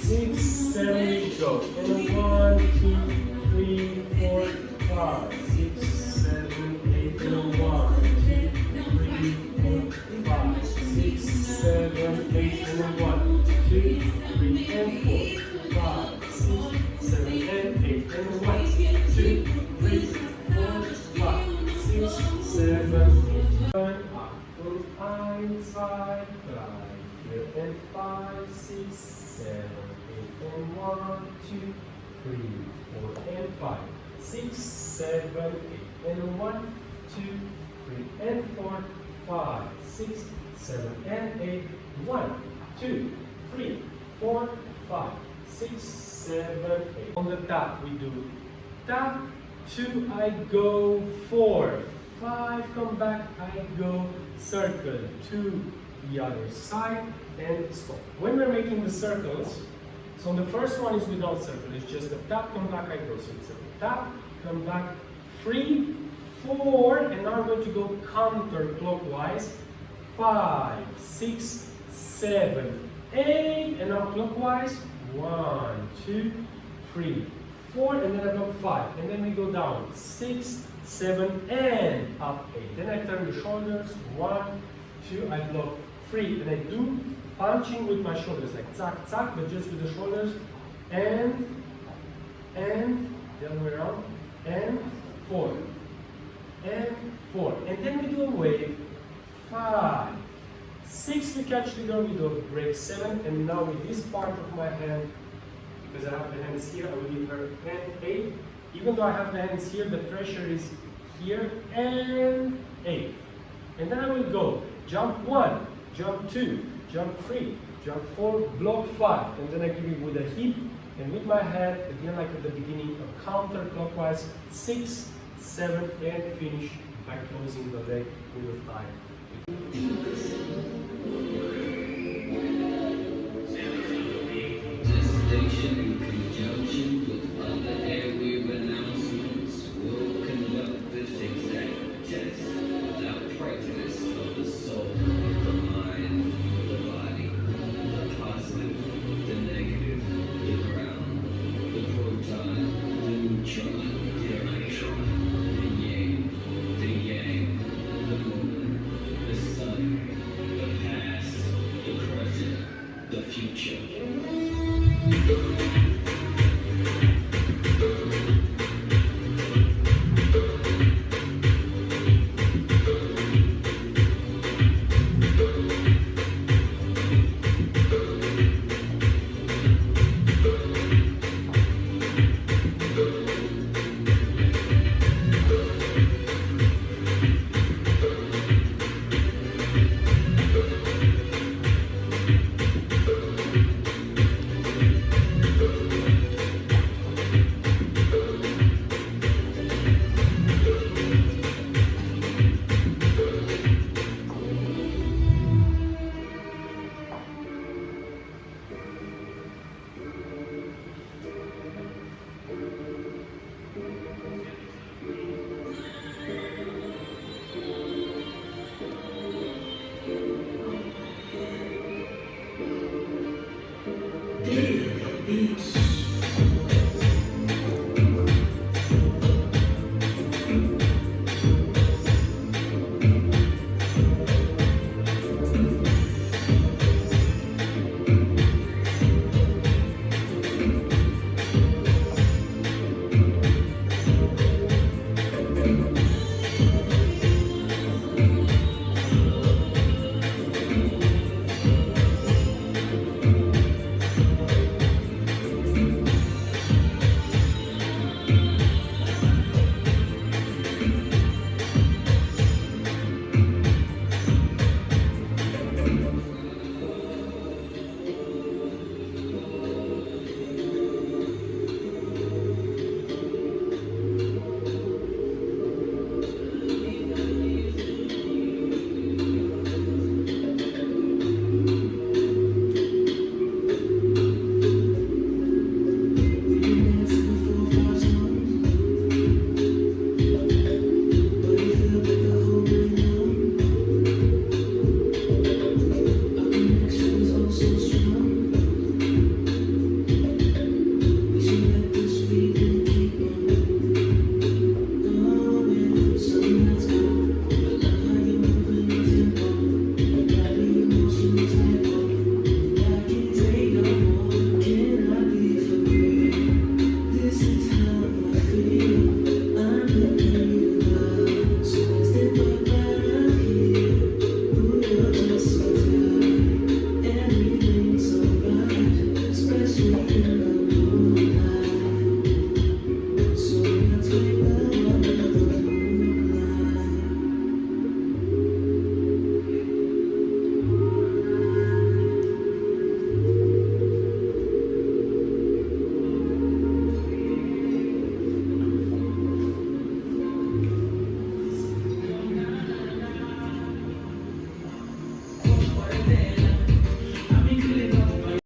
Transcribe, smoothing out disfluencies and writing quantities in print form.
6, 7, we go. And 1, 2, 3, 4, 5, 6, 7, 8, and 1, 2, 3, 4, 5, 6, 7, 8, and 1, 2, 3, and 4, 5, 6, 7, and 8, and 1, 2, 3, 4, 5, 6, 7, 8. Und 1, 2, 3, 4 and 5, 6, 7, 8 and 1, 2, 3, 4 and 5, 6, 7, 8 and 1, 2, 3 and 4, 5, 6, 7 and 8, 1, 2, 3, 4, 5, 6, 7, 8. On the tap we do tap, 2, I go, 4, 5, come back, I go, circle, 2, the other side, and stop. When we're making the circles, so the first one is without circle, it's just a tap, come back, I go, so it's a tap, come back, 3, 4, and now I'm going to go counterclockwise, 5, 6, 7, 8, and now clockwise, 1, 2, 3, 4, and then I block 5, and then we go down, 6, 7, and up 8. Then I turn the shoulders, 1, 2, I block 3, and I do punching with my shoulders, like zack, zack, but just with the shoulders, and the other way around, and 4, and 4, and then we do a wave, 5, 6, we catch the girl, we do a break, 7, and now with this part of my hand, because I have the hands here, I will give her hand 8, even though I have the hands here, the pressure is here, and 8, and then I will go, jump 1, jump 2, jump 3, jump 4, block 5, and then I give it with a hip and with my head, again like at the beginning, a counterclockwise, 6, 7, and finish by closing the leg with a thigh. Gestation in conjunction with other airwave announcements will conduct this exact test without practice of the soul, the mind, the body, the positive, the negative, the ground, the proton, the neutron, the electron, the yin, the yang, the moon, the sun, the past, the present, the future. Beats.